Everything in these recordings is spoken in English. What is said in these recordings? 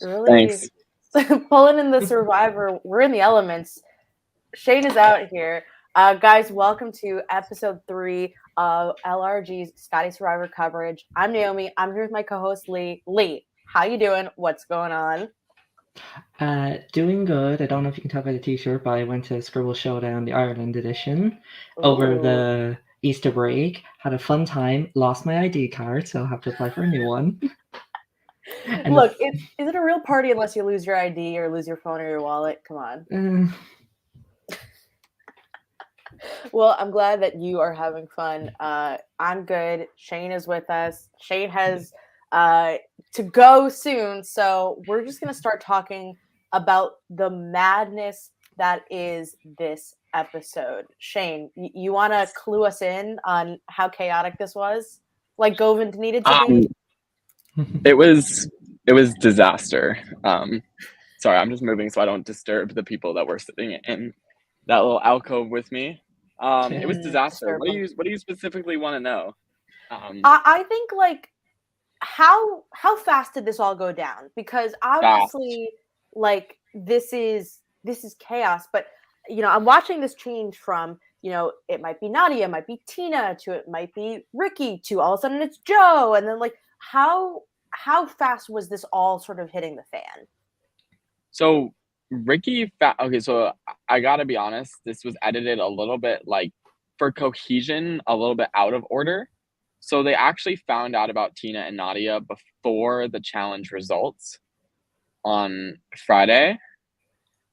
Really Thanks. pulling in the Survivor. We're in the elements. Shane is out here. Guys, welcome to episode 3 of LRG's Scotty Survivor coverage. I'm Naomi. I'm here with my co-host Lee. Lee, how you doing? What's going on? Doing good. I don't know if you can tell by the t-shirt, but I went to Scribble Showdown, the Ireland edition, over the Easter break. Had a fun time. Lost my ID card, so I'll have to apply for a new one. Look, is it a real party unless you lose your ID or lose your phone or your wallet? Come on. Well, I'm glad that you are having fun. I'm good. Shane is with us. Shane has to go soon, so we're just going to start talking about the madness that is this episode. Shane, you want to clue us in on how chaotic this was? Like Govind needed to be? It was disaster. Sorry, I'm just moving so I don't disturb the people that were sitting in that little alcove with me. It was disaster. What do you specifically want to know? I think like how fast did this all go down? Because obviously, like this is chaos. But I'm watching this change from it might be Nadia, it might be Tina, to it might be Ricky, to all of a sudden it's Joe, and then like how fast was this all sort of hitting the fan? So Ricky, okay, so I gotta be honest, this was edited a little bit like for cohesion, a little bit out of order. So they actually found out about Tina and Nadia before the challenge results on Friday.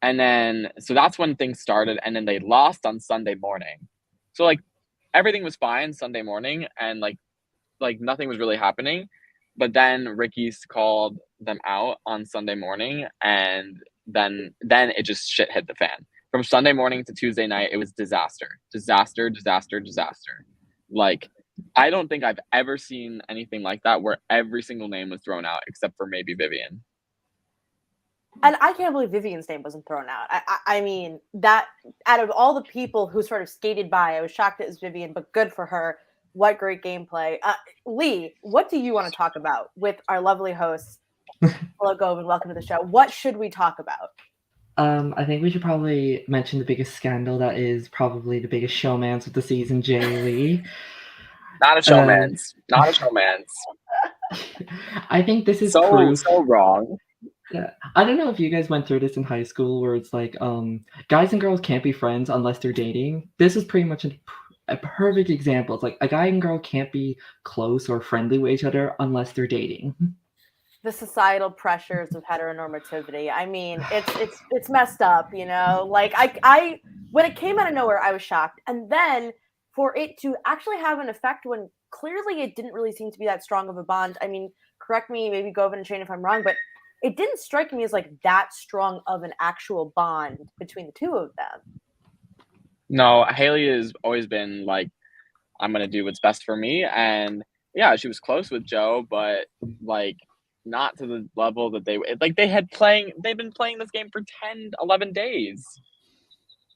And then, so that's when things started. And then they lost on Sunday morning. So like everything was fine Sunday morning and like nothing was really happening. But then Ricky's called them out on Sunday morning, and then it just shit hit the fan. From Sunday morning to Tuesday night, it was disaster. Like, I don't think I've ever seen anything like that where every single name was thrown out except for maybe Vivian. And I can't believe Vivian's name wasn't thrown out. I mean, that out of all the people who sort of skated by, I was shocked it was Vivian, but good for her. What great gameplay. Lee, what do you want to talk about with our lovely hosts? Hello, Govind. Welcome to the show. What should we talk about? I think we should probably mention the biggest scandal that is probably the biggest showmance of the season, Jay Lee. Not a showmance. Not a showmance. I think this is so wrong. Yeah, I don't know if you guys went through this in high school where it's like, guys and girls can't be friends unless they're dating. This is pretty much a perfect example. It's like a guy and girl can't be close or friendly with each other unless they're dating. The societal pressures of heteronormativity. I mean, it's messed up, Like I when it came out of nowhere, I was shocked, and then for it to actually have an effect when clearly it didn't really seem to be that strong of a bond. I mean, correct me, maybe Govind and Shane if I'm wrong, but it didn't strike me as like that strong of an actual bond between the two of them. No, Haley has always been like, I'm going to do what's best for me. And yeah, she was close with Joe, but like not to the level that they've been playing this game for 10, 11 days.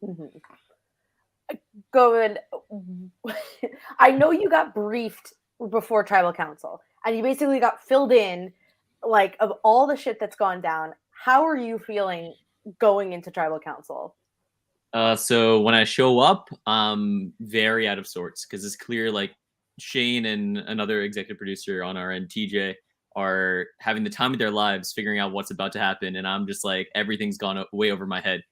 Mm-hmm. Govind, I know you got briefed before Tribal Council and you basically got filled in like of all the shit that's gone down. How are you feeling going into Tribal Council? So when I show up, I'm very out of sorts because it's clear like Shane and another executive producer on our end, TJ, are having the time of their lives figuring out what's about to happen. And I'm just like, everything's gone way over my head.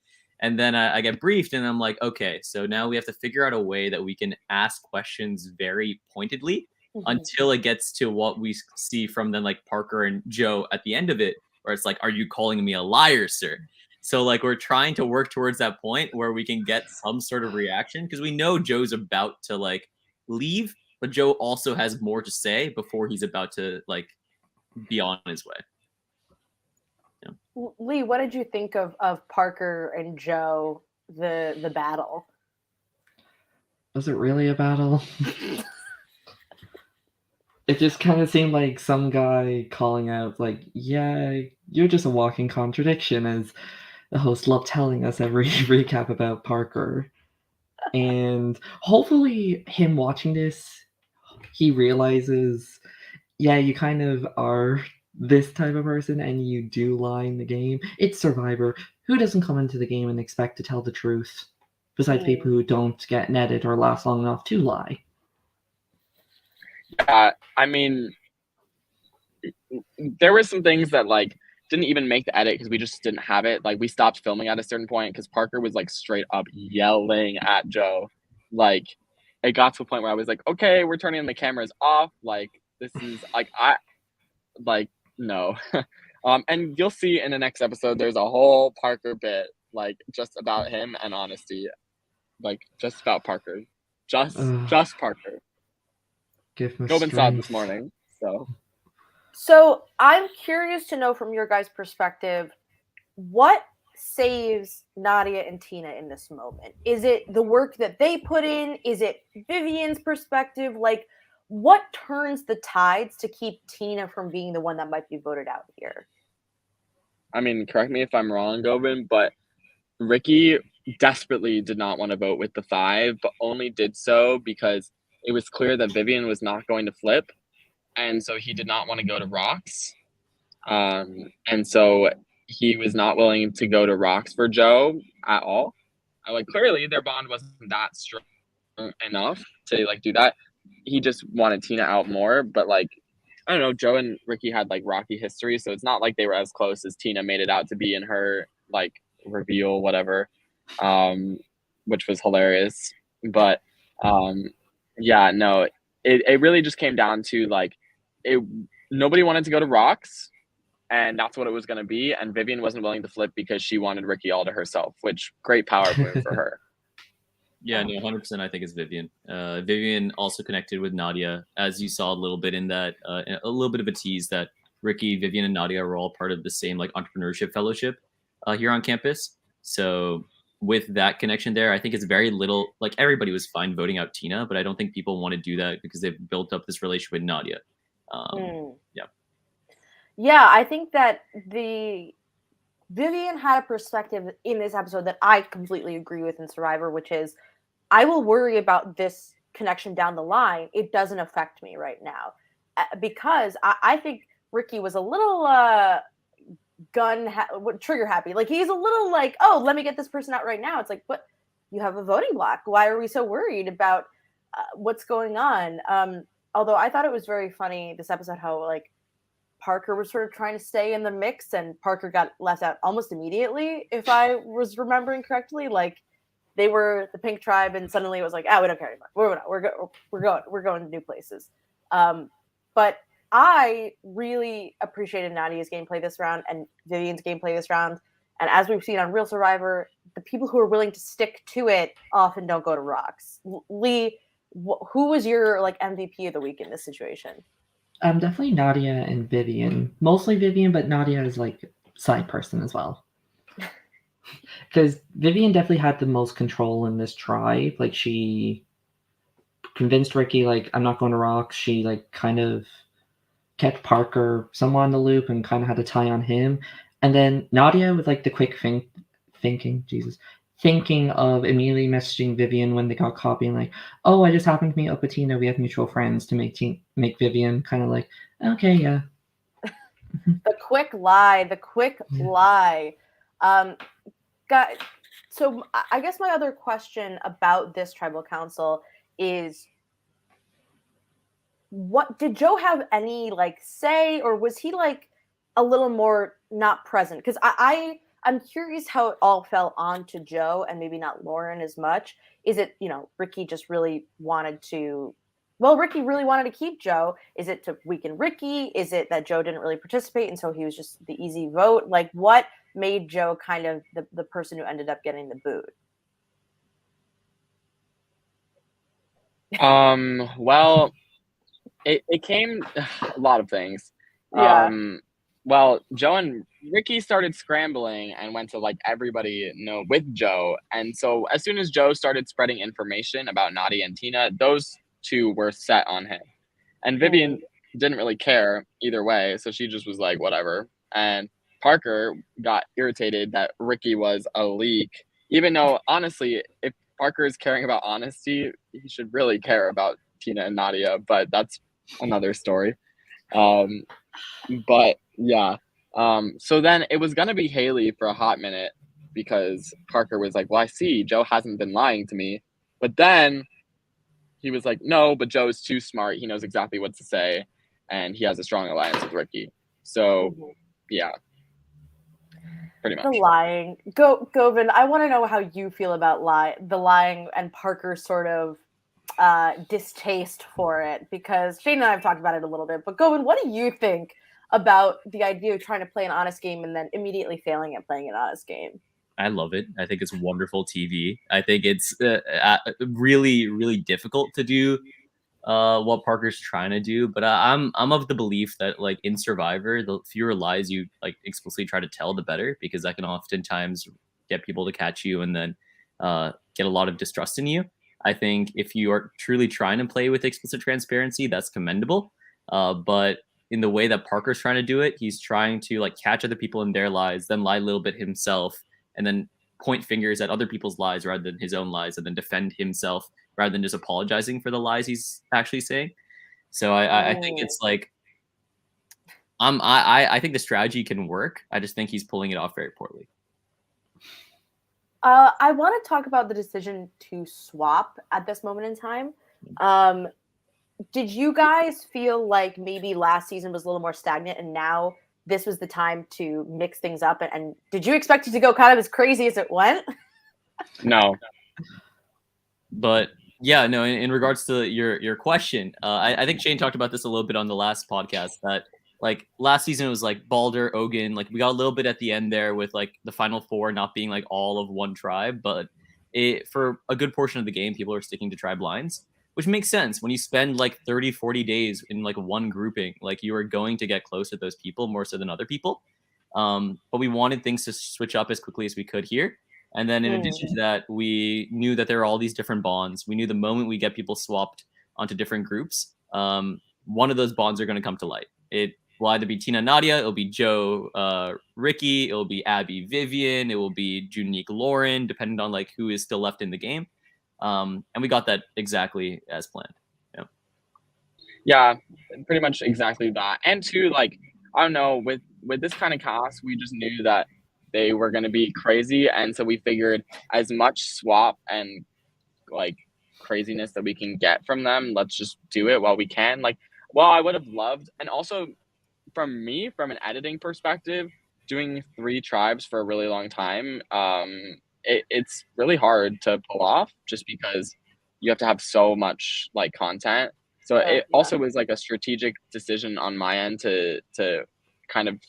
And then I get briefed and I'm like, okay, so now we have to figure out a way that we can ask questions very pointedly until it gets to what we see from then like Parker and Joe at the end of it, where it's like, are you calling me a liar, sir? So like we're trying to work towards that point where we can get some sort of reaction because we know Joe's about to like leave, but Joe also has more to say before he's about to like be on his way. Yeah. Lee, what did you think of Parker and Joe, the battle? Was it really a battle? It just kind of seemed like some guy calling out like, yeah, you're just a walking contradiction, as the host loved telling us every recap about Parker. And hopefully him watching this, he realizes, yeah, you kind of are this type of person and you do lie in the game, it's Survivor. Who doesn't come into the game and expect to tell the truth? Besides people who don't get netted or last long enough to lie. Yeah, I mean, there were some things that like didn't even make the edit because we just didn't have it. Like we stopped filming at a certain point because Parker was like straight up yelling at Joe. Like it got to a point where I was like, okay, we're turning the cameras off. Like this is no. And you'll see in the next episode there's a whole Parker bit like just about him and honesty. Like just about Parker. Just Parker. Give me Govind saw it this strength. morning. So I'm curious to know from your guys' perspective, what saves Nadia and Tina in this moment? Is it the work that they put in? Is it Vivian's perspective? Like, what turns the tides to keep Tina from being the one that might be voted out here? I mean, correct me if I'm wrong, Govind, but Ricky desperately did not want to vote with the 5, but only did so because it was clear that Vivian was not going to flip. And so he did not want to go to Rocks. And so he was not willing to go to Rocks for Joe at all. Like clearly their bond wasn't that strong enough to like do that. He just wanted Tina out more, but like I don't know, Joe and Ricky had like rocky history, so it's not like they were as close as Tina made it out to be in her like reveal, whatever. Which was hilarious. But yeah, no, it really just came down to like nobody wanted to go to Rocks, and that's what it was going to be. And Vivian wasn't willing to flip because she wanted Ricky all to herself, which great power move for her. Yeah, no, 100%. I think it's Vivian. Vivian also connected with Nadia, as you saw a little bit in that, a little bit of a tease that Ricky, Vivian, and Nadia were all part of the same like entrepreneurship fellowship here on campus. So with that connection there, I think it's very little. Like everybody was fine voting out Tina, but I don't think people want to do that because they've built up this relationship with Nadia. Yeah, I think that Vivian had a perspective in this episode that I completely agree with in Survivor, which is I will worry about this connection down the line. It doesn't affect me right now because I think Ricky was a little trigger happy. Like he's a little like, oh, let me get this person out right now. It's like, but you have a voting block. Why are we so worried about what's going on? Although I thought it was very funny this episode how like Parker was sort of trying to stay in the mix and Parker got left out almost immediately, if I was remembering correctly. Like they were the pink tribe and suddenly it was like, we don't care anymore. We're going to new places. But I really appreciated Nadia's gameplay this round and Vivian's gameplay this round. And as we've seen on Real Survivor, the people who are willing to stick to it often don't go to Rocks. Lee, who was your like MVP of the week in this situation? Definitely Nadia and Vivian. Mostly Vivian, but Nadia is like side person as well. Because Vivian definitely had the most control in this tribe. Like she convinced Ricky, like, I'm not going to Rocks. She like kind of kept Parker somewhat in the loop and kind of had a tie on him. And then Nadia with like the quick thinking of immediately messaging Vivian when they got caught being like, oh, I just happened to meet up with Tina. We have mutual friends to make Vivian kind of like, okay, yeah. The quick lie. So I guess my other question about this tribal council is, what did Joe have any like say, or was he like a little more not present? Because I'm curious how it all fell onto Joe and maybe not Lauren as much. Is it, Ricky just really wanted to, Ricky really wanted to keep Joe. Is it to weaken Ricky? Is it that Joe didn't really participate and so he was just the easy vote? Like what made Joe kind of the person who ended up getting the boot? Well, it came a lot of things. Yeah. Well, Joe and Ricky started scrambling and went to like everybody with Joe. And so as soon as Joe started spreading information about Nadia and Tina, those two were set on him. And Vivian didn't really care either way. So she just was like, whatever. And Parker got irritated that Ricky was a leak, even though honestly, if Parker is caring about honesty, he should really care about Tina and Nadia, but that's another story. But yeah. So then it was gonna be Haley for a hot minute because Parker was like, well, I see Joe hasn't been lying to me. But then he was like, no, but Joe's too smart. He knows exactly what to say. And he has a strong alliance with Ricky. So yeah, pretty much. The lying. Govind, I want to know how you feel about the lying and Parker's sort of distaste for it, because Shane and I have talked about it a little bit. But Govind, what do you think about the idea of trying to play an honest game and then immediately failing at playing an honest game? I love it. I think it's wonderful TV. I think it's really, really difficult to do what Parker's trying to do. But I'm of the belief that, like, in Survivor, the fewer lies you like explicitly try to tell, the better, because that can oftentimes get people to catch you and then get a lot of distrust in you. I think if you are truly trying to play with explicit transparency, that's commendable. But in the way that Parker's trying to do it, he's trying to like catch other people in their lies, then lie a little bit himself, and then point fingers at other people's lies rather than his own lies, and then defend himself rather than just apologizing for the lies he's actually saying. So I think it's like, I think the strategy can work. I just think he's pulling it off very poorly. I want to talk about the decision to swap at this moment in time. Did you guys feel like maybe last season was a little more stagnant and now this was the time to mix things up? And did you expect it to go kind of as crazy as it went? No. But yeah, no, in regards to your question, I think Shane talked about this a little bit on the last podcast, that like last season it was like Balder, Ogun, like we got a little bit at the end there with like the final four not being like all of one tribe, but for a good portion of the game, people are sticking to tribe lines, which makes sense. When you spend like 30, 40 days in like one grouping, like you are going to get close to those people more so than other people. But we wanted things to switch up as quickly as we could here. And then in addition to that, we knew that there are all these different bonds. We knew the moment we get people swapped onto different groups, one of those bonds are going to come to light. It will either be Tina, Nadia, it'll be Joe, Ricky, it'll be Abby, Vivian, it will be Junique, Lauren, depending on like who is still left in the game. And we got that exactly as planned. Yeah, pretty much exactly that. And too, like, I don't know, with this kind of cast, we just knew that they were going to be crazy, and so we figured as much swap and like craziness that we can get from them, let's just do it while we can. Like, well, I would have loved, and also from an editing perspective, doing 3 tribes for a really long time, it's really hard to pull off just because you have to have so much like content. So it also was like a strategic decision on my end to kind of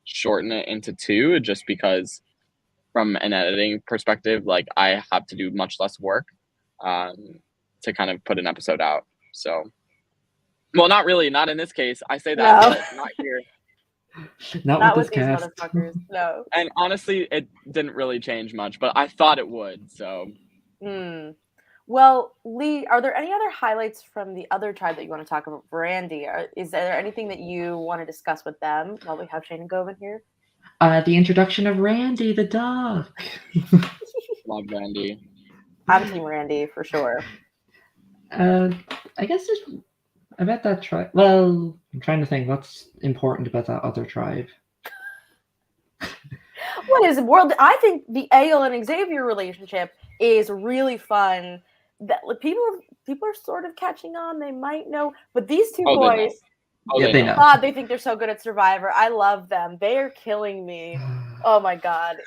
shorten it into 2, just because from an editing perspective, like I have to do much less work to kind of put an episode out. So, well, not really, not in this case. I say that, but not here. Not with these cast. motherfuckers. No. And honestly, it didn't really change much, but I thought it would. So. Well, Lee, are there any other highlights from the other tribe that you want to talk about? Randy, is there anything that you want to discuss with them while we have Shane and Govind here? The introduction of Randy the duck. Love Randy. I'm Team Randy for sure. I guess I bet that tribe. Well, I'm trying to think what's important about that other tribe. What is world? I think the Ale and Xavier relationship is really fun. That people are sort of catching on. They might know, but these two boys, they know. God, they think they're so good at Survivor. I love them. They are killing me. Oh my God.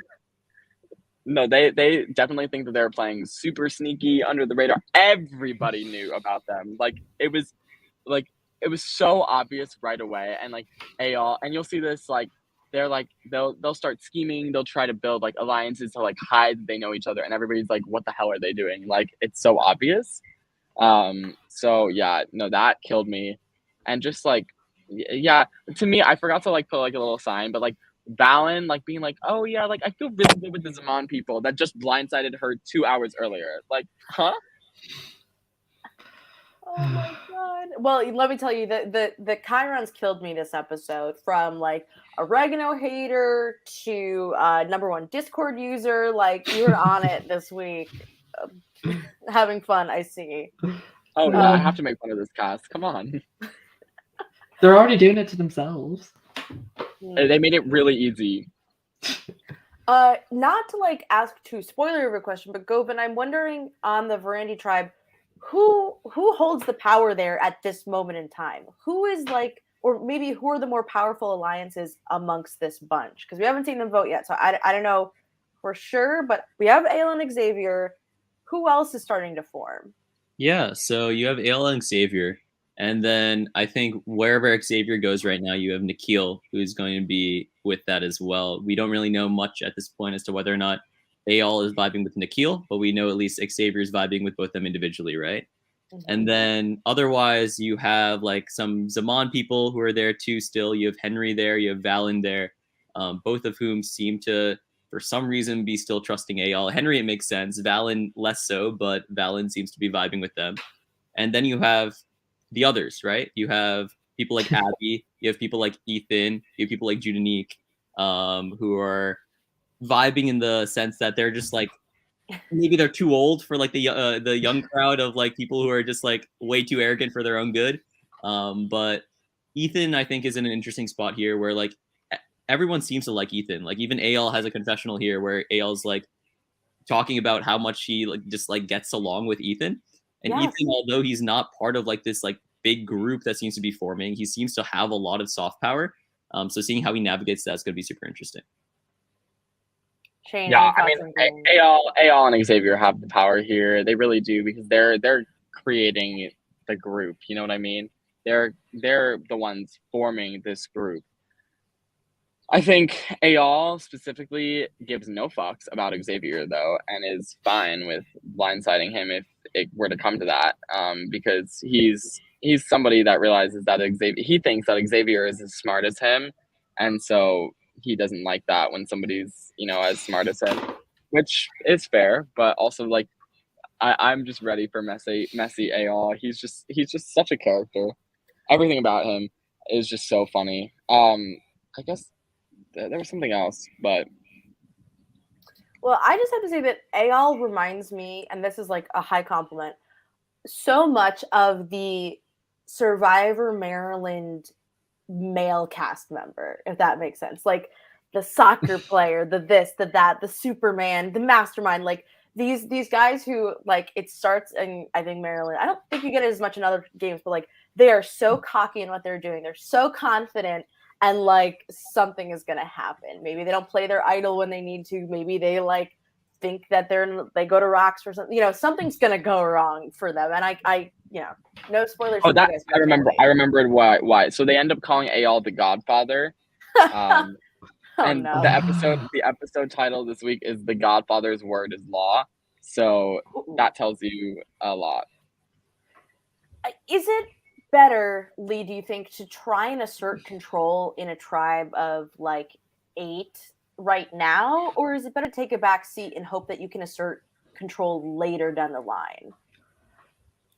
No, they definitely think that they're playing super sneaky under the radar. Everybody knew about them. Like it was so obvious right away. And like Ayal, and you'll see this, like they're like they'll start scheming. They'll try to build like alliances to like hide that they know each other, and everybody's like, "What the hell are they doing?" Like it's so obvious. So yeah, no, that killed me. And just like, yeah, to me, I forgot to like put like a little sign, but like Valen like being like, "Oh yeah, like I feel really good with the Zaman people that just blindsided her 2 hours earlier." Like, huh? Oh my God. Well, let me tell you, the Chirons killed me this episode, from like oregano hater to #1 Discord user. Like you were on it this week. Having fun, I see. Oh yeah, I have to make fun of this cast. Come on. They're already doing it to themselves. They made it really easy. Not to like ask too spoiler of a question, but Govind, I'm wondering on the Verandi tribe, who holds the power there at this moment in time? Who is like, or maybe who are the more powerful alliances amongst this bunch? Because we haven't seen them vote yet, so I don't know for sure. But we have Ael and Xavier. Who else is starting to form? Yeah, so you have Ael and Xavier, and then I think wherever Xavier goes right now, you have Nikhil, who's going to be with that as well. We don't really know much at this point as to whether or not Ael is vibing with Nikhil, but we know at least Xavier is vibing with both them individually, right? Mm-hmm. And then otherwise, you have like some Zaman people who are there too still. You have Henry there, you have Valen there, both of whom seem to, for some reason, be still trusting Ael. Henry, it makes sense. Valen, less so, but Valen seems to be vibing with them. And then you have the others, right? You have people like Abby, you have people like Ethan, you have people like Judanique, who are vibing in the sense that they're just like, maybe they're too old for like the young crowd of like people who are just like way too arrogant for their own good. But Ethan, I think, is in an interesting spot here where like everyone seems to like Ethan. Like even Ael has a confessional here where Ael's like talking about how much she like just like gets along with Ethan. And yes. Ethan, although he's not part of like this like big group that seems to be forming, he seems to have a lot of soft power. So seeing how he navigates that's going to be super interesting. Shane, yeah, I mean, Ael and Xavier have the power here. They really do because they're creating the group. You know what I mean? They're the ones forming this group. I think Ael specifically gives no fucks about Xavier though, and is fine with blindsiding him if it were to come to that, because he's somebody that realizes that he thinks that Xavier is as smart as him, and so he doesn't like that when somebody's, you know, as smart as him, which is fair, but also like I'm just ready for messy Ael. He's just such a character. Everything about him is just so funny. I guess there was something else, but well, I just have to say that Ael reminds me, and this is like a high compliment, so much of the Survivor Maryland male cast member, if that makes sense. Like the soccer player, the this, the that, the Superman, the mastermind, like these guys who like it starts in, I think, Maryland. I don't think you get it as much in other games, but like they are so cocky in what they're doing. They're so confident, and like something is gonna happen. Maybe they don't play their idol when they need to. Maybe they like think that they go to rocks or something. You know, something's gonna go wrong for them. And I you know, no spoilers. Oh, that I remembered why. So they end up calling Ael the Godfather. And no. the episode title this week is "The Godfather's Word is Law." So that tells you a lot. Is it better, Lee, do you think, to try and assert control in a tribe of like 8 right now, or is it better to take a back seat and hope that you can assert control later down the line?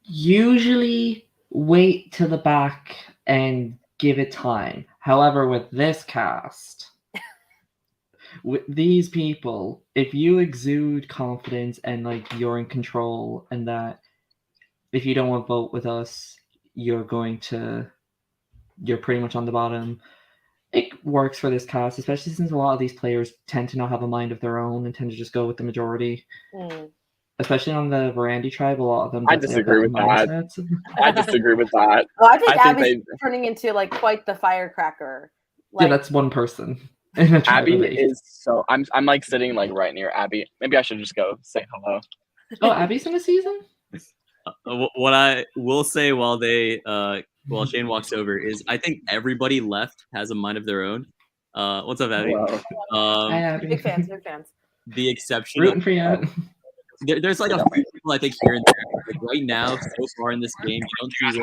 Usually wait to the back and give it time. However, with this cast, with these people, if you exude confidence and like you're in control, and that if you don't want to vote with us, you're pretty much on the bottom, it works for this cast, especially since a lot of these players tend to not have a mind of their own and tend to just go with the majority. Especially on the Verandi tribe, a lot of them. I disagree with that. I disagree with that. Oh, I think Abby's turning into like quite the firecracker. Like, yeah, that's one person. Abby is so. I'm like sitting like right near Abby. Maybe I should just go say hello. Oh, Abby's in the season. What I will say while Shane walks over is I think everybody left has a mind of their own. What's up, Abby? Hi, Abby. Big fans. The exception rooting for you. There's like a few people I think here and there. Like right now, so far in this game, you don't see.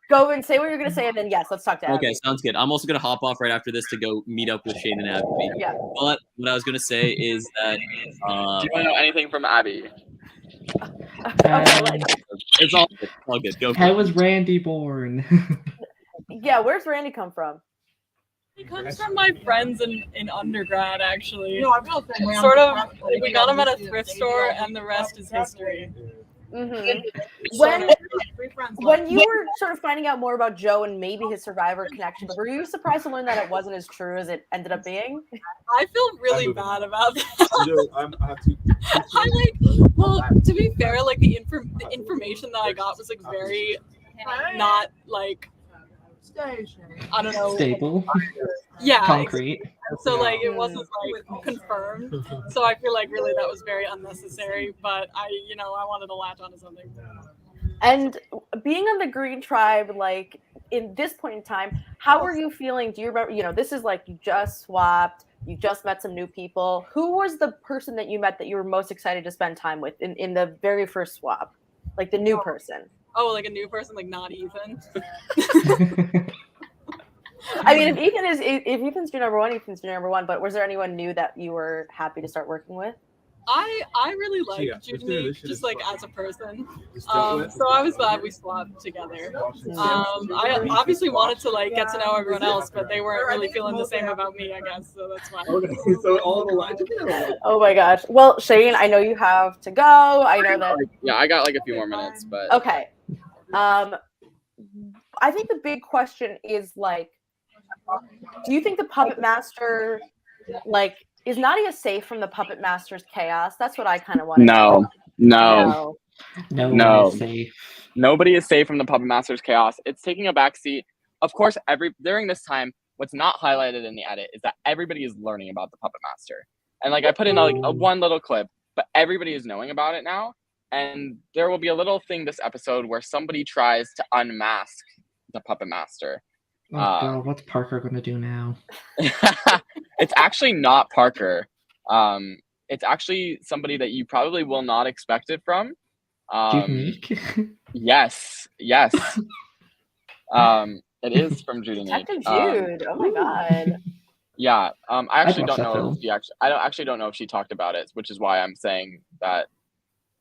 Go and say what you're gonna say, and then yes, let's talk to Abby. Okay, sounds good. I'm also gonna hop off right after this to go meet up with Shane and Abby. Yeah. But what I was gonna say is that. Do you want to know anything from Abby? It's all good. Go. How was Randy born? Yeah, where's Randy come from? He comes from my friends in undergrad, actually. No, I will say sort of. We got him at a thrift store, and the rest is history. Mm-hmm. When you were sort of finding out more about Joe and maybe his Survivor connection, were you surprised to learn that it wasn't as true as it ended up being? I feel really bad about that. I'm like, well, to be fair, like the information that I got was like very not like, I don't know, Stable. Yeah, Concrete. So like it wasn't like confirmed. So I feel like really that was very unnecessary. But I wanted to latch onto something. And being on the Green Tribe, like in this point in time, how are you feeling? Do you remember? This is like you just swapped, you just met some new people. Who was the person that you met that you were most excited to spend time with in the very first swap? Like the new person. Oh, like a new person, like not Ethan. I mean, if Ethan's your number one, Ethan's your number one. But was there anyone new that you were happy to start working with? I really like Judy, just like as a person. So I was glad we swapped together. I obviously wanted to like get to know everyone else, but they weren't really feeling the same about me, I guess. So that's fine. Okay, so all the lines. Oh my gosh. Well, Shane, I know you have to go. I know that. Yeah, I got like a few more minutes, but okay. I think the big question is like, do you think the Puppet Master, like, is Nadia safe from the Puppet Master's chaos? That's what I kind of want to know. No. No. Is safe. Nobody is safe from the Puppet Master's chaos. It's taking a backseat. Of course, during this time, what's not highlighted in the edit is that everybody is learning about the Puppet Master. And like I put in a one little clip, but everybody is knowing about it now. And there will be a little thing this episode where somebody tries to unmask the Puppet Master. Oh God, what's Parker going to do now? It's actually not Parker. It's actually somebody that you probably will not expect it from. Jude. Yes. It is from Judy. Detective Jude. Oh my God. Yeah. I actually don't know film. if she I don't know if she talked about it, which is why I'm saying that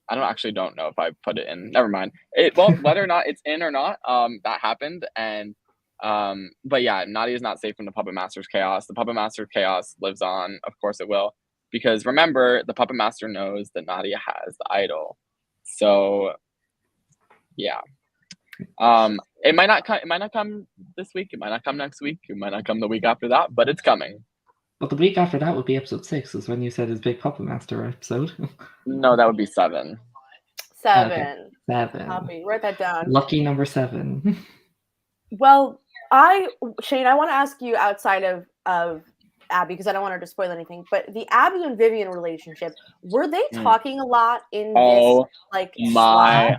I don't know if I put it in. Never mind. Whether or not it's in or not, that happened. And but yeah, Nadia is not safe from the Puppet Master's chaos. The Puppet Master's chaos lives on. Of course it will. Because remember, the Puppet Master knows that Nadia has the idol. So yeah. It might not come this week, it might not come next week, it might not come the week after that, but it's coming. Well, the week after that would be episode 6, is when you said his big Puppet Master episode. No, that would be 7. 7. Okay. 7. Copy. Write that down. Lucky number 7. Well, Shane, I want to ask you outside of Abby, because I don't want her to spoil anything, but the Abby and Vivian relationship, were they talking a lot in this, like, my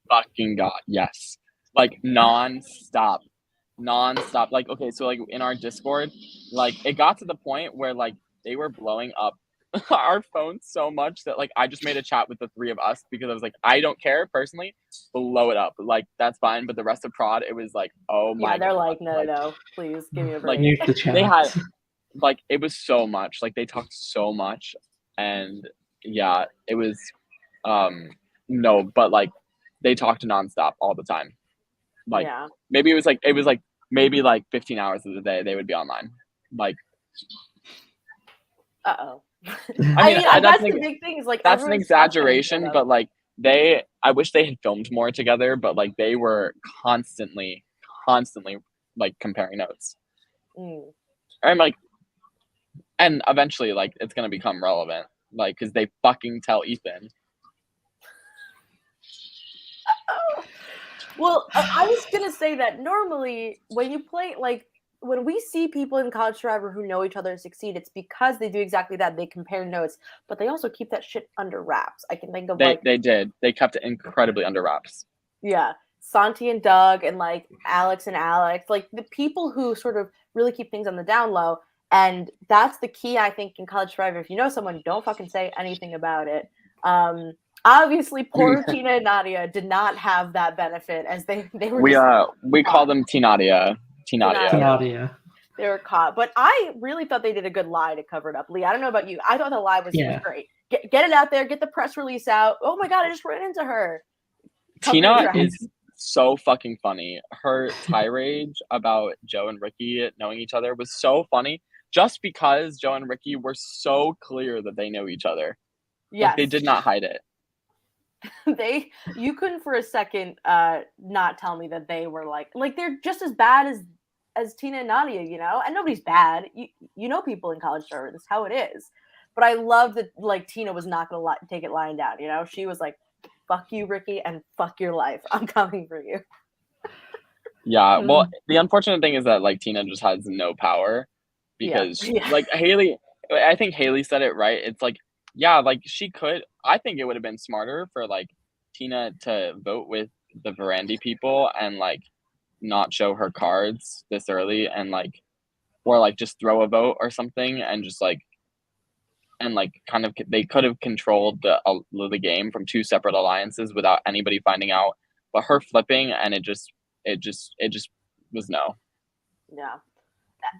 fucking God, yes. Like, non-stop. Like, okay, so, like, in our Discord, like, it got to the point where, like, they were blowing up our phones so much that, like, I just made a chat with the 3 of us because I was like, I don't care, personally, blow it up. Like, that's fine, but the rest of Prod, it was like, oh my God. Yeah, they're like, no, please, give me a break. Like, Mute the chat. they had, like, it was so much. Like, they talked so much, and, yeah, it was, no, but, like, they talked nonstop all the time. Like, yeah. maybe it was like maybe like 15 hours of the day they would be online. Like, uh-oh. I mean, that's the big thing is like that's an exaggeration, but like I wish they had filmed more together, but like they were constantly like comparing notes. And like, and eventually like it's gonna become relevant, like, because they fucking tell Ethan. Well, I was gonna say that normally when you play, like, when we see people in College Survivor who know each other succeed, it's because they do exactly that. They compare notes, but they also keep that shit under wraps. I can think of they did. They kept it incredibly under wraps. Yeah, Santi and Doug and like Alex and Alex, like the people who sort of really keep things on the down low, and that's the key, I think, in College Survivor. If you know someone, don't fucking say anything about it. Obviously, poor Tina and Nadia did not have that benefit, as they were. We call them T-Nadia. They were caught, but I really thought they did a good lie to cover it up. Lee, I don't know about you. I thought the lie was great. Get it out there. Get the press release out. Oh my God, I just ran into her. Tina is so fucking funny. Her tirade about Joe and Ricky knowing each other was so funny, just because Joe and Ricky were so clear that they know each other. Yeah, like, they did not hide it. you couldn't for a second not tell me that they were like they're just as bad as Tina and Nadia, you know, and nobody's bad. You know, people in college server, that's how it is. But I love that like Tina was not gonna take it lying down, you know. She was like, "Fuck you, Ricky, and fuck your life. I'm coming for you." Yeah, well, the unfortunate thing is that like Tina just has no power because like Haley, I think Haley said it right. It's like, yeah, like she could. I think it would have been smarter for like Tina to vote with the Verandy people and like not show her cards this early and like, or like just throw a vote or something and just like, and like kind of they could have controlled the game from two separate alliances without anybody finding out. But her flipping and it just was no. Yeah,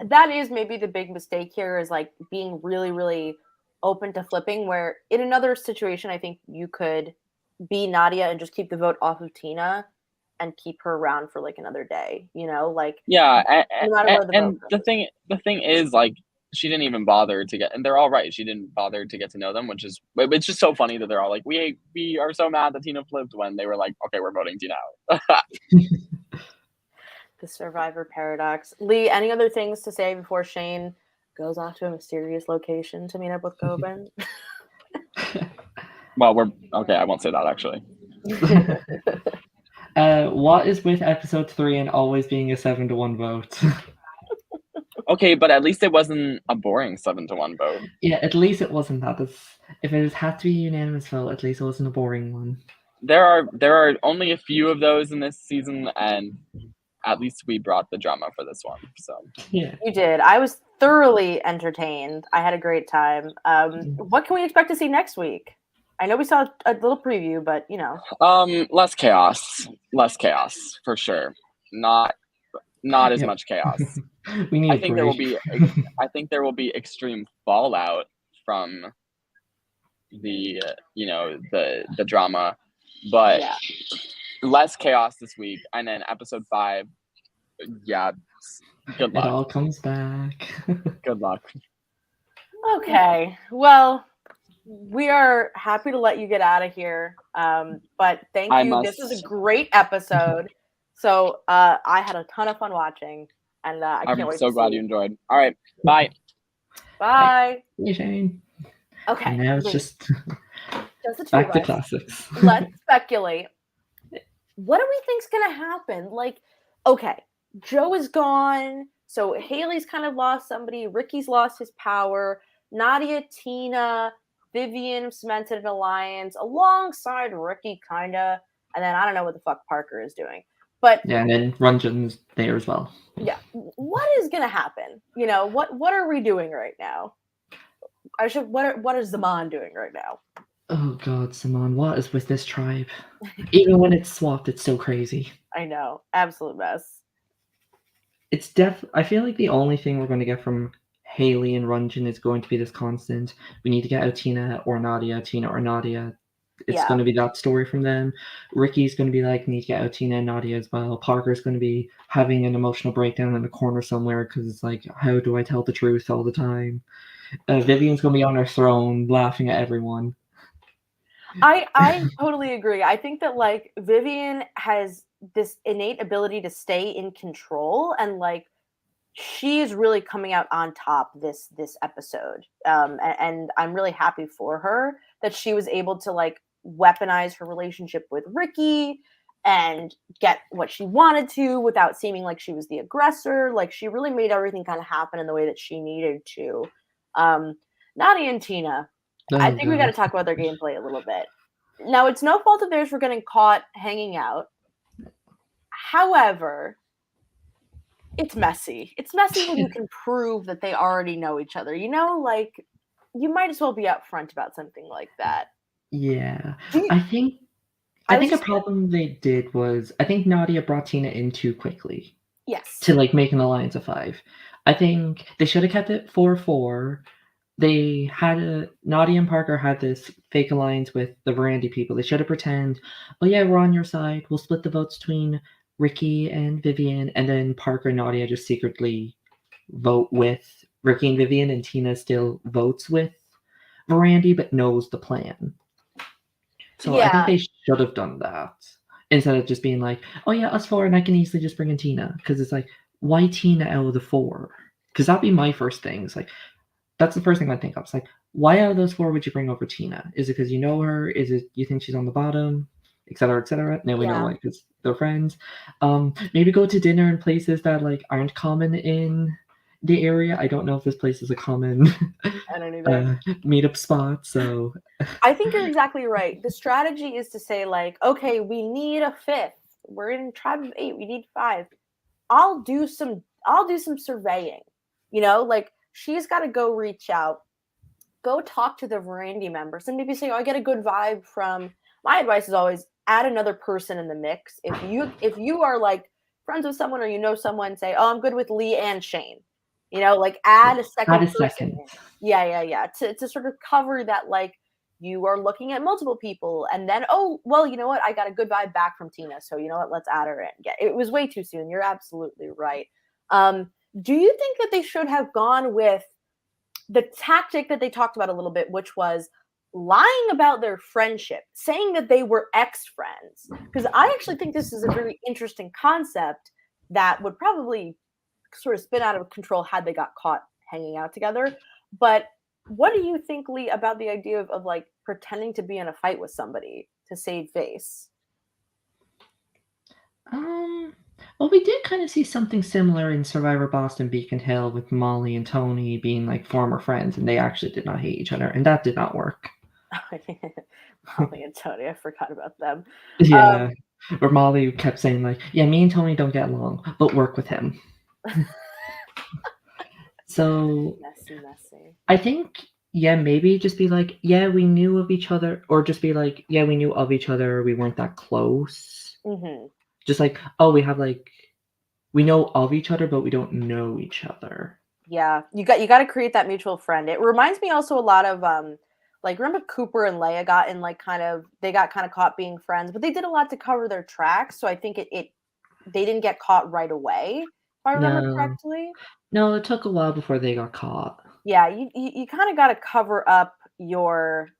that is maybe the big mistake here is like being really, really open to flipping, where in another situation, I think you could be Nadia and just keep the vote off of Tina and keep her around for like another day, you know, like yeah. And the thing is like she didn't even bother to get, and they're all right. She didn't bother to get to know them, which is, it's just so funny that they're all like, we are so mad that Tina flipped when they were like, okay, we're voting Tina out. The Survivor paradox. Lee, any other things to say before Shane goes off to a mysterious location to meet up with Govind? Well, we're okay. I won't say that actually. What is with episode 3 and always being a 7-1 vote? Okay, but at least it wasn't a boring 7-1 vote. Yeah, at least it wasn't that. If it had to be a unanimous vote, at least it wasn't a boring one. There are only a few of those in this season, and at least we brought the drama for this one. So yeah, you did. I was thoroughly entertained. I had a great time. What can we expect to see next week? I know we saw a little preview, but you know, less chaos for sure. Not as much chaos. We need. I think there will be extreme fallout from the the drama, but less chaos this week. And then episode 5, good luck. It all comes back. Good luck. Okay, well, we are happy to let you get out of here. But thank you. This was a great episode. So I had a ton of fun watching, and I can't wait. I'm so glad you enjoyed. All right, bye. Bye. Hey, Shane. Okay. And now it's just the two back of to us. classics. Let's speculate. What do we think's gonna happen? Like, okay, Joe is gone, so Haley's kind of lost somebody. Ricky's lost his power. Nadia, Tina, Vivian cemented an alliance alongside Ricky, kinda, and then I don't know what the fuck Parker is doing. But yeah, and then Runjan's there as well. Yeah, what is gonna happen? You know, what are we doing right now? What is Zaman doing right now? Oh God, Simon, what is with this tribe? Even when it's swapped, it's so crazy. I know, absolute mess. It's I feel like the only thing we're going to get from Haley and Runjan is going to be this constant. We need to get out Tina or Nadia, Tina or Nadia. It's going to be that story from them. Ricky's going to be like, need to get out Tina and Nadia as well. Parker's going to be having an emotional breakdown in the corner somewhere because it's like, how do I tell the truth all the time? Vivian's going to be on her throne laughing at everyone. I totally agree. I think that like Vivian has this innate ability to stay in control, and like she is really coming out on top this episode. And I'm really happy for her that she was able to like weaponize her relationship with Ricky and get what she wanted to without seeming like she was the aggressor. Like she really made everything kind of happen in the way that she needed to. Nadia and Tina. I think we got to talk about their gameplay a little bit. Now, it's no fault of theirs for getting caught hanging out. However, it's messy. It's messy when you can prove that they already know each other. You know, like, you might as well be upfront about something like that. Yeah. I think a problem they did was, I think Nadia brought Tina in too quickly. Yes. To, like, make an alliance of 5. I think they should have kept it 4-4. They had Nadia and Parker had this fake alliance with the Verandy people. They should have pretend, oh yeah, we're on your side. We'll split the votes between Ricky and Vivian, and then Parker and Nadia just secretly vote with Ricky and Vivian, and Tina still votes with Verandy but knows the plan. So I think they should have done that instead of just being like, oh yeah, us four, and I can easily just bring in Tina. Because it's like, why Tina out of the four? Because that'd be my first thing. It's like, that's the first thing I think of. It's like, why out of those four would you bring over Tina? Is it because you know her? Is it you think she's on the bottom? Et cetera, et cetera. Now we know why, because they're friends. Maybe go to dinner in places that like aren't common in the area. I don't know if this place is a common I don't either. meetup spot. So I think you're exactly right. The strategy is to say like, okay, we need a fifth. We're in tribe of 8. We need 5. I'll do some surveying. You know, like she's got to go reach out, go talk to the Verandy members, and maybe say, oh, I get a good vibe from. My advice is always add another person in the mix. If you are like friends with someone or you know someone, say, oh, I'm good with Lee and Shane. You know, like add a second person. Yeah. To sort of cover that, like you are looking at multiple people, and then oh well, you know what? I got a good vibe back from Tina, so you know what? Let's add her in. Yeah, it was way too soon. You're absolutely right. Do you think that they should have gone with the tactic that they talked about a little bit, which was lying about their friendship, saying that they were ex-friends? Because I actually think this is a really interesting concept that would probably sort of spin out of control had they got caught hanging out together. But what do you think, Lee, about the idea of like pretending to be in a fight with somebody to save face? Well, we did kind of see something similar in Survivor Boston Beacon Hill with Molly and Tony being like former friends, and they actually did not hate each other, and that did not work. Molly and Tony, I forgot about them. Yeah, where Molly kept saying like, yeah, me and Tony don't get along, but work with him. So messy. I think, yeah, maybe just be like, yeah, we knew of each other, or just be like, yeah, we knew of each other, we weren't that close. Mm-hmm. Just like, oh, we know of each other, but we don't know each other. Yeah, you got to create that mutual friend. It reminds me also a lot of like remember Cooper and Leia got in like they got kind of caught being friends, but they did a lot to cover their tracks. So I think they didn't get caught right away, if I remember correctly. No, it took a while before they got caught. Yeah, you kind of got to cover up your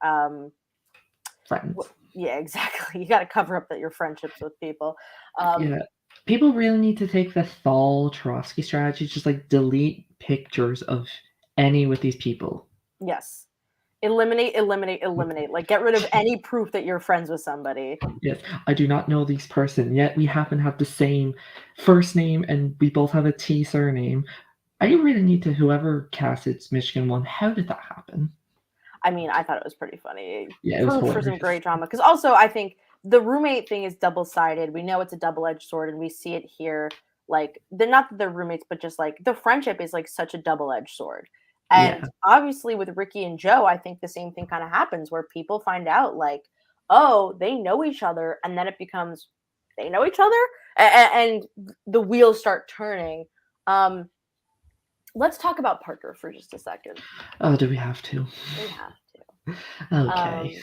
friends. Yeah, exactly. You got to cover up your friendships with people. Yeah, people really need to take the Thal Trotsky strategy, just like delete pictures of any with these people. Yes. Eliminate. Like get rid of any proof that you're friends with somebody. Yes, I do not know this person, yet we happen to have the same first name and we both have a T surname. I really need to, whoever cast its Michigan one, how did that happen? I mean, I thought it was pretty funny. Yeah, it was for some great drama. Because also, I think the roommate thing is double-sided. We know it's a double-edged sword, and we see it here. Like, they're not that they're roommates, but just like the friendship is like such a double-edged sword. And obviously, with Ricky and Joe, I think the same thing kind of happens where people find out, like, oh, they know each other, and then it becomes they know each other, and the wheels start turning. Let's talk about Parker for just a second. Oh, do we have to? We have to. Okay.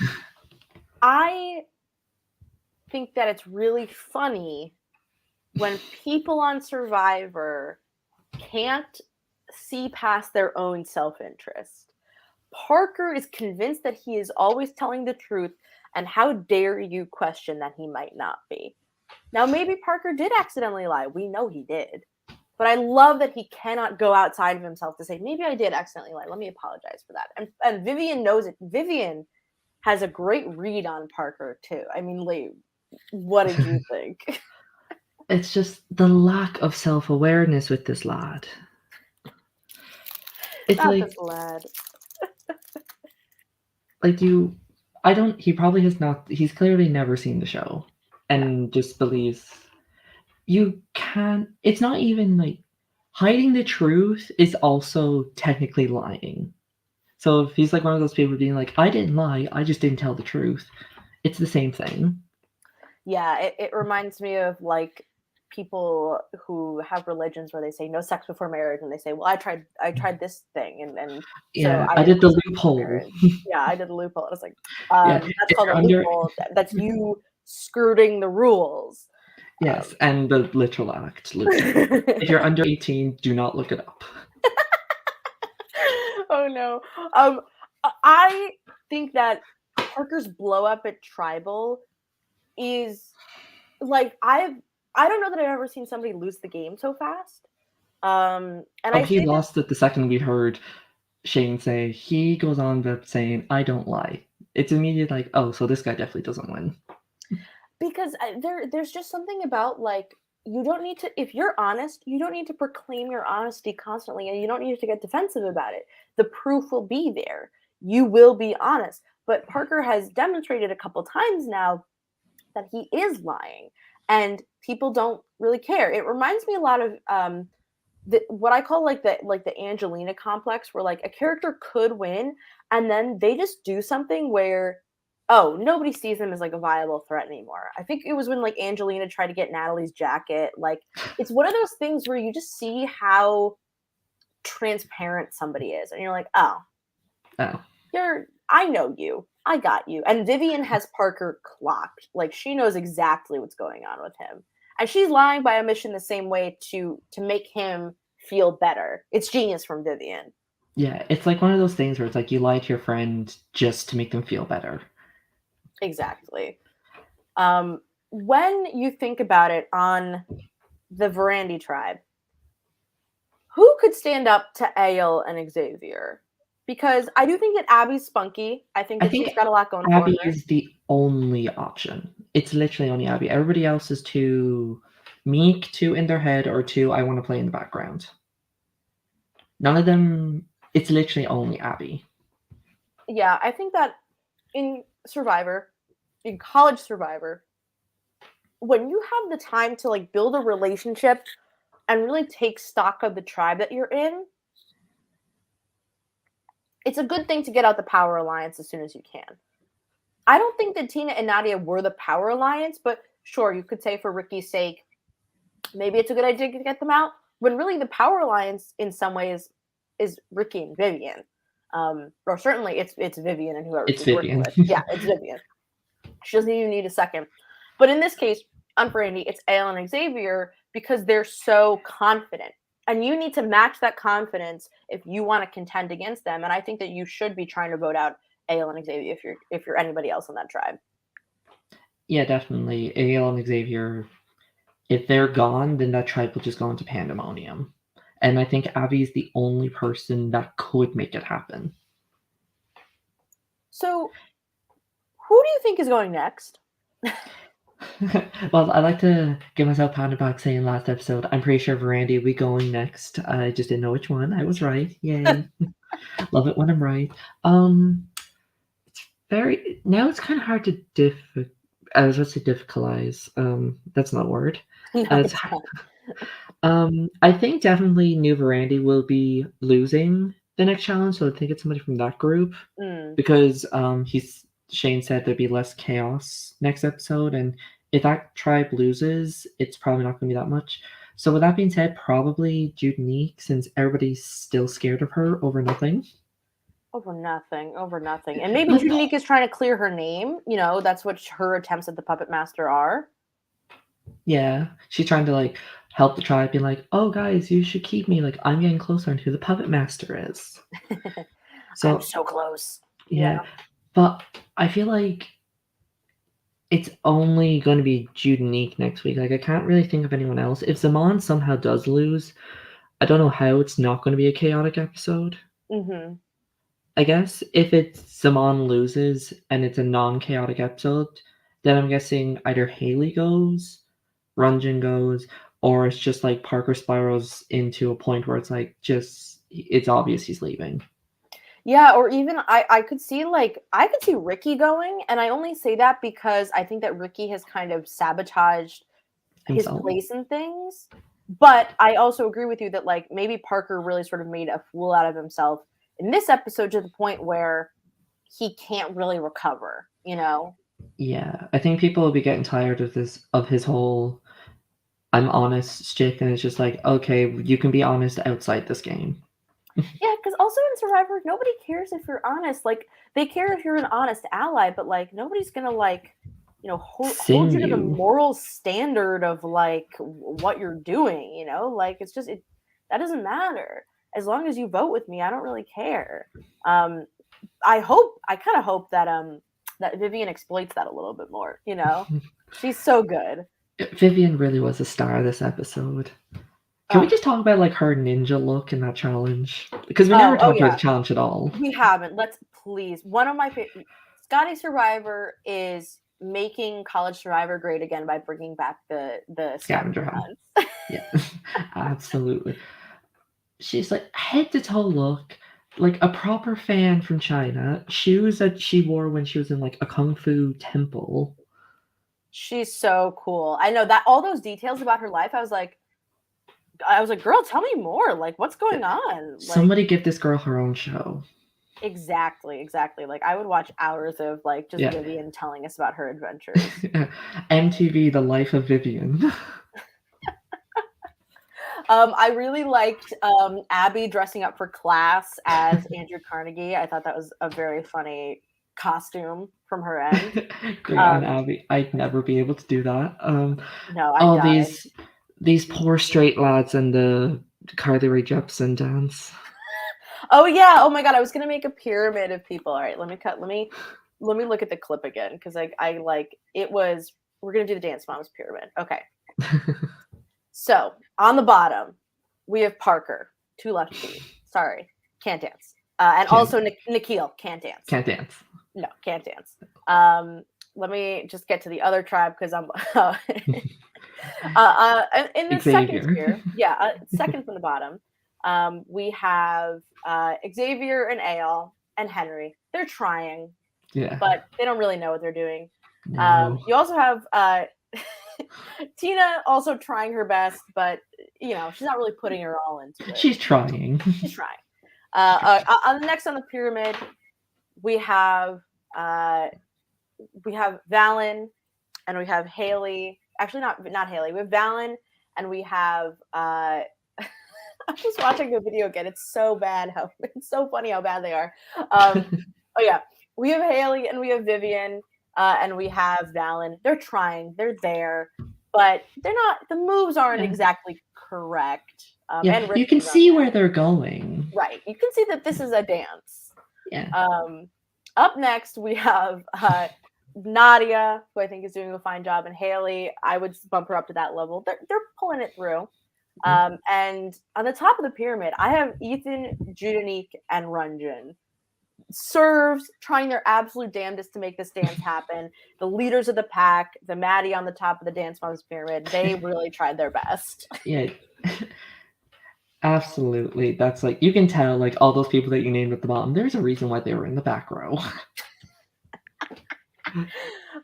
I think that it's really funny when people on Survivor can't see past their own self-interest. Parker is convinced that he is always telling the truth, and how dare you question that he might not be. Now, maybe Parker did accidentally lie. We know he did. But I love that he cannot go outside of himself to say, maybe I did accidentally lie. Let me apologize for that. And Vivian knows it. Vivian has a great read on Parker, too. I mean, Lee, what did you think? It's just the lack of self-awareness with this lad. It's not like, this lad. he probably has not, he's clearly never seen the show and just believes you can't, it's not even like hiding the truth is also technically lying. So if he's like one of those people being like, I didn't lie, I just didn't tell the truth, it's the same thing. Yeah, it reminds me of like people who have religions where they say no sex before marriage, and they say, well, I tried this thing, and yeah, so I did the loophole. Yeah, I did the loophole. It's like that's called a loophole. That's you skirting the rules. Yes, and the literal act. If you're under 18, do not look it up. Oh no. I think that Parker's blow up at Tribal is like I don't know that I've ever seen somebody lose the game so fast. And he lost it the second we heard Shane say, he goes on about saying, I don't lie. It's immediate like, oh, so this guy definitely doesn't win. Because there's just something about like, you don't need to, if you're honest, you don't need to proclaim your honesty constantly, and you don't need to get defensive about it. The proof will be there. You will be honest. But Parker has demonstrated a couple times now that he is lying, and people don't really care. It reminds me a lot of what I call like the Angelina complex, where like a character could win and then they just do something where, oh, nobody sees them as like a viable threat anymore. I think it was when like Angelina tried to get Natalie's jacket. Like, it's one of those things where you just see how transparent somebody is, and you're like, oh, I know you. I got you. And Vivian has Parker clocked. Like, she knows exactly what's going on with him. And she's lying by omission the same way to make him feel better. It's genius from Vivian. Yeah, it's like one of those things where it's like you lie to your friend just to make them feel better. Exactly. When you think about it on the Verandi tribe, who could stand up to Ael and Xavier? Because I do think that Abby's spunky. I think she's got a lot going for her. Abby is the only option. It's literally only Abby. Everybody else is too meek, too in their head, or too I want to play in the background. None of them. It's literally only Abby. Yeah, I think that in Survivor, in college Survivor, when you have the time to like build a relationship and really take stock of the tribe that you're in, it's a good thing to get out the Power Alliance as soon as you can. I don't think that Tina and Nadia were the Power Alliance, but sure, you could say for Ricky's sake, maybe it's a good idea to get them out, when really the Power Alliance in some ways is Ricky and Vivian. Or certainly it's Vivian and whoever she's working with. Yeah, it's Vivian. She doesn't even need a second. But in this case, on Verandi, it's Ael and Xavier because they're so confident. And you need to match that confidence if you want to contend against them. And I think that you should be trying to vote out Ael and Xavier if you're anybody else in that tribe. Yeah, definitely. Ael and Xavier, if they're gone, then that tribe will just go into pandemonium. And I think Abby is the only person that could make it happen. So, who do you think is going next? Well, I like to give myself a pat on the back saying last episode, I'm pretty sure Verandi will be going next. I just didn't know which one. I was right. Yay. Love it when I'm right. Now it's kind of hard to I was about to say difficilize. That's not a word. No, I think definitely New Verandi will be losing the next challenge, so I think it's somebody from that group. Because Shane said there'd be less chaos next episode, and if that tribe loses, it's probably not going to be that much. So with that being said, probably Judenique, since everybody's still scared of her over nothing. Over nothing. And maybe Judenique is trying to clear her name. You know, that's what her attempts at the Puppet Master are. Yeah, she's trying to like help the tribe, be like, oh guys, you should keep me, like I'm getting closer on who the Puppet Master is. I'm so close. Yeah. But I feel like it's only going to be Judenique next week. Like, I can't really think of anyone else. If Zaman somehow does lose, I don't know how it's not going to be a chaotic episode. Mm-hmm. I guess if Zaman loses and it's a non-chaotic episode, then I'm guessing either Haley goes, Runjin goes, or it's just like Parker spirals into a point where it's like it's obvious he's leaving. Yeah, or even I could see Ricky going, and I only say that because I think that Ricky has kind of sabotaged his place in things. But I also agree with you that like maybe Parker really sort of made a fool out of himself in this episode to the point where he can't really recover, you know? Yeah, I think people will be getting tired of his whole I'm honest shtick, and it's just like, okay, you can be honest outside this game. Yeah, because also in Survivor, nobody cares if you're honest. Like, they care if you're an honest ally, but like nobody's gonna like, you know, hold you to the moral standard of like what you're doing. You know, like it's just that doesn't matter as long as you vote with me. I don't really care. I kind of hope that that Vivian exploits that a little bit more. You know, she's so good. Vivian really was a star this episode. Can we just talk about like her ninja look in that challenge? Because we never talked about the challenge at all. We haven't. Let's please. One of my favorite. Scotty Survivor is making College Survivor great again by bringing back the scavenger hunts. Yeah, absolutely. She's like head to toe look like a proper fan from China. Shoes that she wore when she was in like a kung fu temple. She's so cool. I know that all those details about her life. I was like, girl, tell me more. Like, what's going on? Like, somebody give this girl her own show. Exactly. Like, I would watch hours of like just Vivian telling us about her adventures. MTV, The Life of Vivian. I really liked Abby dressing up for class as Andrew Carnegie. I thought that was a very funny costume from her end. Great on Abby. I'd never be able to do that. No, I died. These poor straight lads and the Carly Rae Jepsen dance. Oh yeah! Oh my god! I was gonna make a pyramid of people. All right, let me look at the clip again because I like it was. We're gonna do the Dance Moms pyramid. Okay. So on the bottom, we have Parker, 2 left feet. Sorry, can't dance. And also Nikhil, can't dance. Can't dance. No, can't dance. Let me just get to the other tribe because I'm in the second tier. Yeah, second from the bottom. We have Xavier and Ael and Henry. They're trying, but they don't really know what they're doing. No. You also have Tina also trying her best, but you know she's not really putting her all into it. She's trying. Next on the pyramid, we have Valen and we have Haley. Actually, not Haley. We have Valen and we have. I'm just watching the video again. It's so bad. It's so funny how bad they are. We have Haley and we have Vivian. And we have Valen. They're trying. They're there, but they're not. The moves aren't exactly correct. And you can see where they're going. Right. You can see that this is a dance. Yeah. Up next, we have Nadia, who I think is doing a fine job, and Haley. I would bump her up to that level. They're pulling it through. And on the top of the pyramid, I have Ethan, Judanique, and Runjin. Serves trying their absolute damnedest to make this dance happen. The leaders of the pack, the Maddie on the top of the Dance Moms pyramid, they really tried their best. Yeah, absolutely. That's like, you can tell, like, all those people that you named at the bottom, there's a reason why they were in the back row.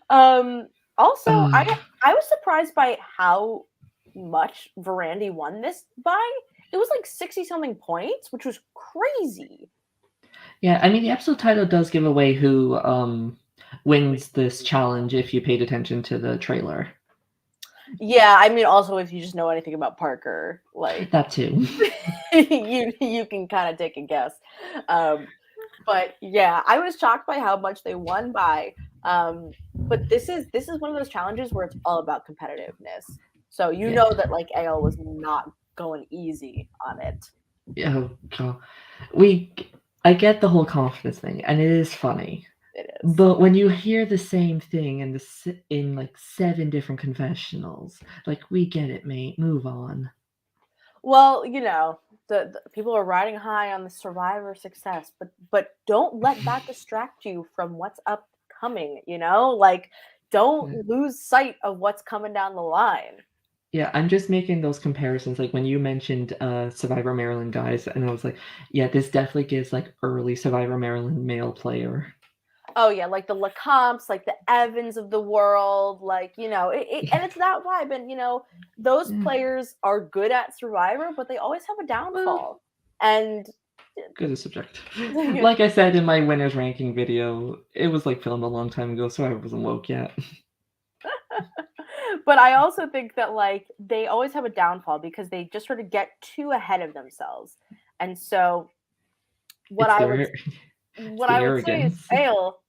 Also, I was surprised by how much Verandy won this by. It was like 60-something points, which was crazy. Yeah, I mean, the episode title does give away who wins this challenge if you paid attention to the trailer. Yeah, I mean, also if you just know anything about Parker, like that too, you can kind of take a guess. But yeah, I was shocked by how much they won by. But this is one of those challenges where it's all about competitiveness. So you know that like Ael was not going easy on it. Yeah, I get the whole confidence thing, and it is funny. It is. But when you hear the same thing in like 7 different confessionals, like, we get it, mate. Move on. Well, you know, the people are riding high on the Survivor success, but don't let that distract you from what's upcoming. You know, like don't lose sight of what's coming down the line. Yeah, I'm just making those comparisons. Like when you mentioned Survivor Maryland guys, and I was like, yeah, this definitely gives like early Survivor Maryland male player. Oh yeah, like the Lecomtes, like the Evans of the world, like, you know, and it's that vibe. And you know, those players are good at Survivor, but they always have a downfall. And good is subjective. Like I said in my winners ranking video, it was like filmed a long time ago, so I wasn't woke yet. But I also think that like they always have a downfall because they just sort of get too ahead of themselves. And so what I would say is, Ael,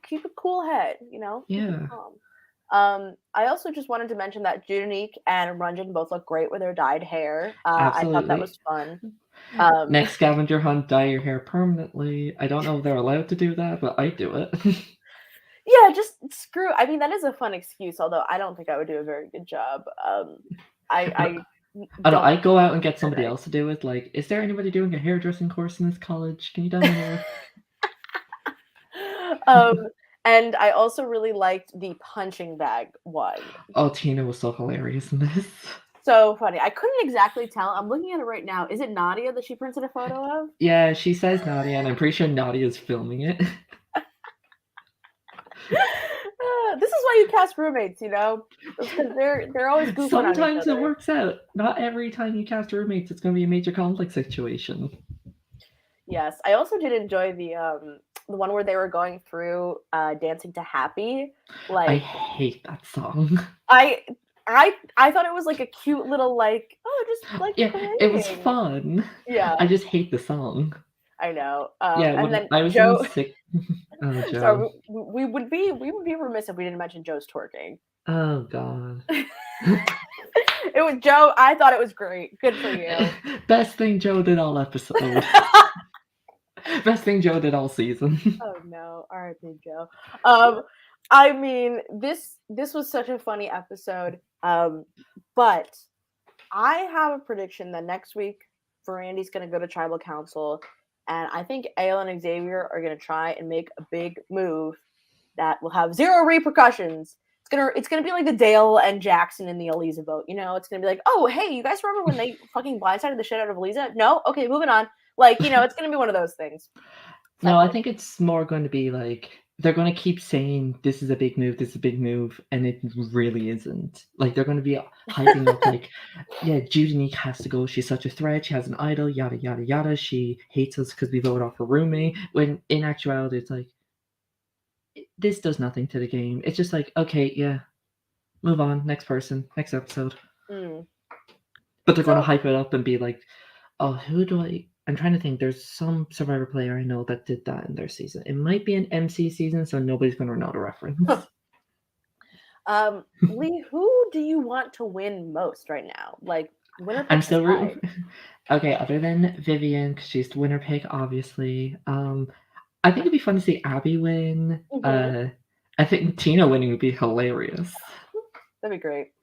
keep a cool head, you know? Yeah. I also just wanted to mention that Judanique and Runjin both look great with their dyed hair. I thought that was fun. Next scavenger hunt, dye your hair permanently. I don't know if they're allowed to do that, but I do it. Yeah, just screw. I mean, that is a fun excuse, although I don't think I would do a very good job. I I go out and get somebody else to do it. Like, is there anybody doing a hairdressing course in this college? Can you dominate? And I also really liked the punching bag one. Oh, Tina was so hilarious in this. So funny. I couldn't exactly tell. I'm looking at it right now. Is it Nadia that she printed a photo of? Yeah, she says Nadia, and I'm pretty sure Nadia's filming it. This is why you cast roommates, you know? Because they're always goofing on each Sometimes other. it works out. Not every time you cast roommates, it's going to be a major conflict situation. Yes, I also did enjoy the one where they were going through Dancing to Happy. Like, I hate that song. I thought it was like a cute little like, oh, just like Yeah, playing. it was fun. Yeah, I just hate the song. I know. Yeah, and when then I was Joe. in sick. Oh, Joe. Sorry, we would be remiss if we didn't mention Joe's twerking. Oh God. It was Joe. I thought it was great. Good for you. Best thing Joe did all episode. Best thing Joe did all season. Oh no, R.I.P. Joe. I mean, this was such a funny episode. But I have a prediction that next week, Verandy's going to go to Tribal Council, and I think Ayle and Xavier are going to try and make a big move that will have zero repercussions. It's gonna be like the Dale and Jackson in the Eliza vote. You know, it's gonna be like, oh hey, you guys remember when they fucking blindsided the shit out of Eliza? No, okay, moving on. Like, you know, it's gonna be one of those things. No, I think it's more going to be like they're going to keep saying this is a big move, this is a big move, and it really isn't. Like they're going to be hyping up like, yeah, Judinique has to go. She's such a threat. She has an idol. Yada yada yada. She hates us because we voted off her roommate. When in actuality, it's like this does nothing to the game. It's just like, okay, yeah, move on, next person, next episode. But they're going to hype it up and be like, oh, who do I'm trying to think. There's some Survivor player I know that did that in their season. It might be an MC season, so nobody's going to know the reference. Lee, who do you want to win most right now? Like, winner pick. I'm still rooting. Okay, other than Vivian, because she's the winner pick, obviously. I think it'd be fun to see Abby win. I think Tina winning would be hilarious. That'd be great.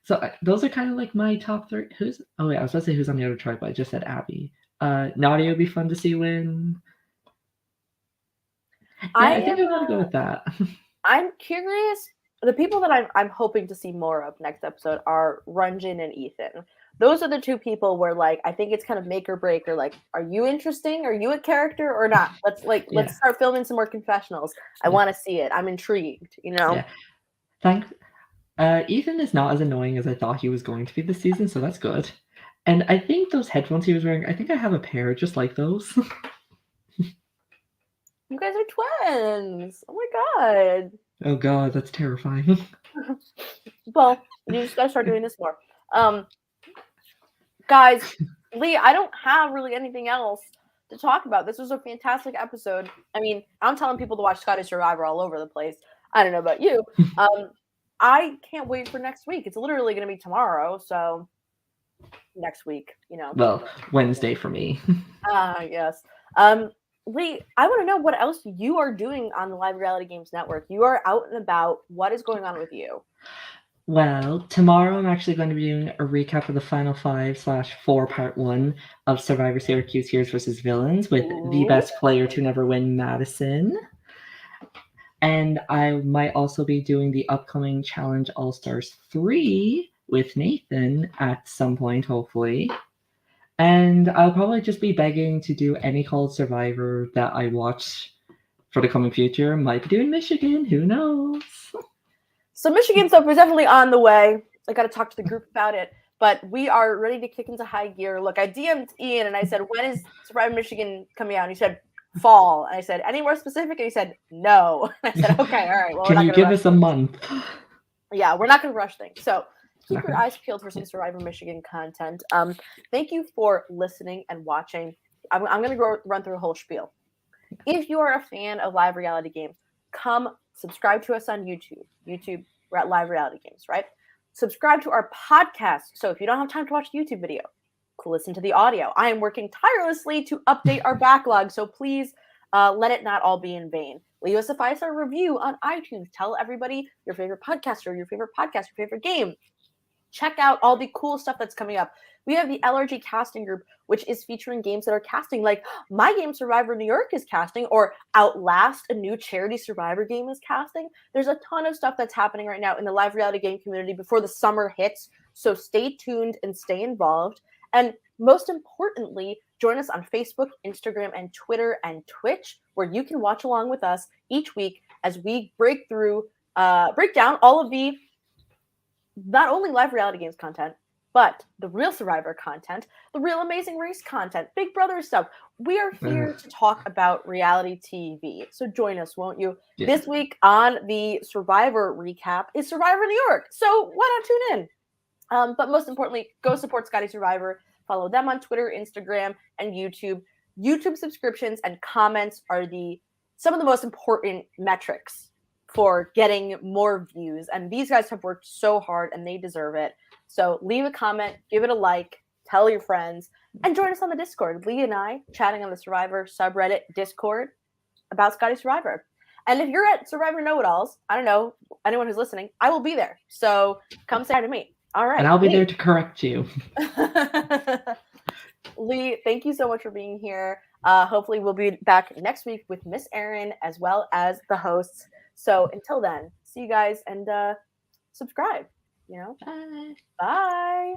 So those are kind of like my top three. I was about to say who's on the other tribe, but I just said Abby. Nadia would be fun to see win. Yeah, I think I'm gonna go with that. I'm curious. The people that I'm hoping to see more of next episode are Runjin and Ethan. Those are the two people where, like, I think it's kind of make or break. Or like, are you interesting? Are you a character or not? Let's start filming some more confessionals. I want to see it. I'm intrigued. You know. Yeah. Ethan is not as annoying as I thought he was going to be this season, so that's good. And I think those headphones he was wearing, I think I have a pair just like those. You guys are twins. Oh my god. Oh god, that's terrifying. Well, you just gotta start doing this more. Guys, Lee, I don't have really anything else to talk about. This was a fantastic episode. I mean, I'm telling people to watch Scotty Survivor all over the place. I don't know about you. I can't wait for next week. It's literally going to be tomorrow, so next week, you know. Well, Wednesday for me. Yes. Lee, I want to know what else you are doing on the Live Reality Games Network. You are out and about. What is going on with you? Well, tomorrow I'm actually going to be doing a recap of the Final 5/4 Part 1 of Survivor Syracuse Heroes vs. Villains with the best player to never win, Madison. And I might also be doing the upcoming Challenge All-Stars 3 with Nathan at some point, hopefully. And I'll probably just be begging to do any called Survivor that I watch for the coming future. Might be doing Michigan, who knows? So Michigan stuff is definitely on the way. I got to talk to the group about it. But we are ready to kick into high gear. Look, I DM'd Ian and I said, when is Survivor Michigan coming out? And he said, fall. And I said, any more specific? And he said, no. And I said, okay, all right. Well, can you give us a month? Yeah, we're not going to rush things. So keep your eyes peeled for some Survivor Michigan content. Thank you for listening and watching. I'm going to go run through a whole spiel. If you are a fan of Live Reality Games, come subscribe to us on YouTube. YouTube, we're at Live Reality Games, right? Subscribe to our podcast. So if you don't have time to watch the YouTube video, listen to the audio. I am working tirelessly to update our backlog. So please let it not all be in vain. Leave us a 5-star review on iTunes. Tell everybody your favorite podcaster, your favorite game. Check out all the cool stuff that's coming up. We have the LRG casting group, which is featuring games that are casting, like My Game Survivor New York is casting, or Outlast, a new charity survivor game, is casting. There's a ton of stuff that's happening right now in the live reality game community before the summer hits. So stay tuned and stay involved. And most importantly, join us on Facebook, Instagram, and Twitter and Twitch, where you can watch along with us each week as we break down all of the not only live reality games content, but the real Survivor content, the real Amazing Race content, Big Brother stuff. We are here to talk about reality TV. So join us, won't you? Yeah. This week on the Survivor recap is Survivor New York. So why not tune in? But most importantly, go support Scotty Survivor. Follow them on Twitter, Instagram, and YouTube. YouTube subscriptions and comments are some of the most important metrics for getting more views. And these guys have worked so hard and they deserve it. So leave a comment, give it a like, tell your friends, and join us on the Discord. Lee and I chatting on the Survivor subreddit Discord about Scotty Survivor. And if you're at Survivor Know-It-Alls, I don't know, anyone who's listening, I will be there. So come say hi to me. All right. And I'll be there to correct you. Lee, thank you so much for being here. Hopefully we'll be back next week with Miss Erin as well as the hosts. So until then, see you guys and subscribe. Bye. Bye.